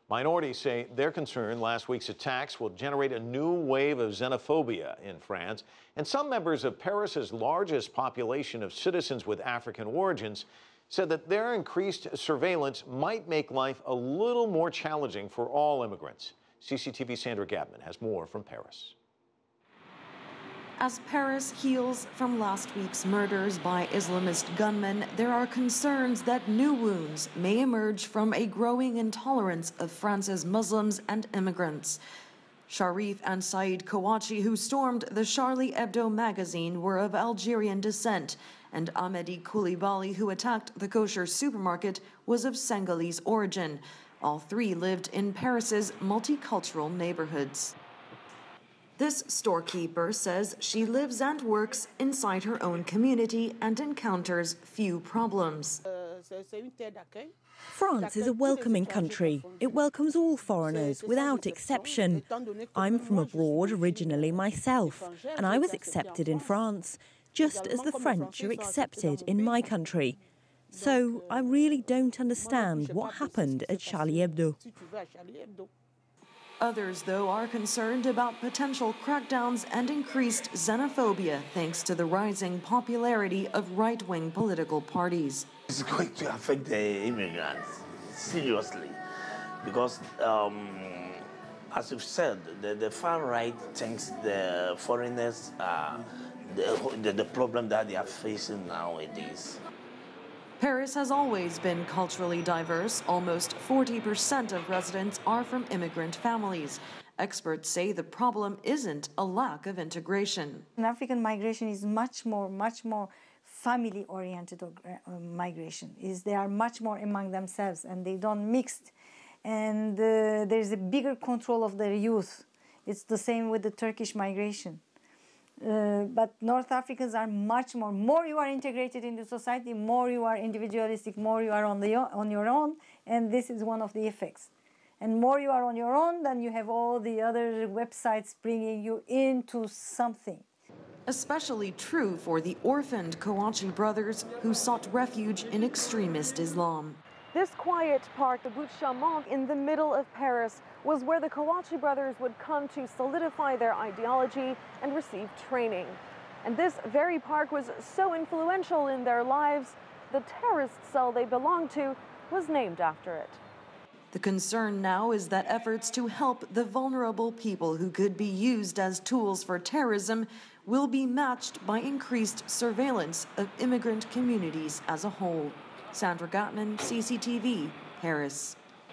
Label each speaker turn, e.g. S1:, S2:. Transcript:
S1: Minorities say they're concerned last week's attacks will generate a new wave of xenophobia in France. And some members of Paris's largest population of citizens with African origins said that their increased surveillance might make life a little more challenging for all immigrants. CCTV Sandra Gathmann has more from Paris.
S2: As Paris heals from last week's murders by Islamist gunmen, there are concerns that new wounds may emerge from a growing intolerance of France's Muslims and immigrants. Sharif and Saeed Kouachi, who stormed the Charlie Hebdo magazine, were of Algerian descent, and Ahmedi Koulibaly, who attacked the kosher supermarket, was of Senegalese origin. All three lived in Paris's multicultural neighborhoods. This storekeeper says she lives and works inside her own community and encounters few problems.
S3: France is a welcoming country. It welcomes all foreigners without exception. I'm from abroad originally myself, and I was accepted in France, just as the French are accepted in my country. So I really don't understand what happened at Charlie Hebdo.
S2: Others, though, are concerned about potential crackdowns and increased xenophobia thanks to the rising popularity of right-wing political parties.
S4: It's going to affect the immigrants seriously because, as you've said, the far right thinks the foreigners are the problem that they are facing nowadays.
S2: Paris has always been culturally diverse. Almost 40% of residents are from immigrant families. Experts say the problem isn't a lack of integration.
S5: African migration is much more family-oriented migration. They are much more among themselves and they don't mix. And there's a bigger control of their youth. It's the same with the Turkish migration. But North Africans are much more you are integrated into society, more you are individualistic, more you are on your own, and this is one of the effects. And more you are on your own, then you have all the other websites bringing you into something.
S2: Especially true for the orphaned Kouachi brothers who sought refuge in extremist Islam. This quiet park, the Bout Chaumont, in the middle of Paris, was where the Kouachi brothers would come to solidify their ideology and receive training. And this very park was so influential in their lives, the terrorist cell they belonged to was named after it. The concern now is that efforts to help the vulnerable people who could be used as tools for terrorism will be matched by increased surveillance of immigrant communities as a whole. Sandra Gathmann, CCTV, Paris.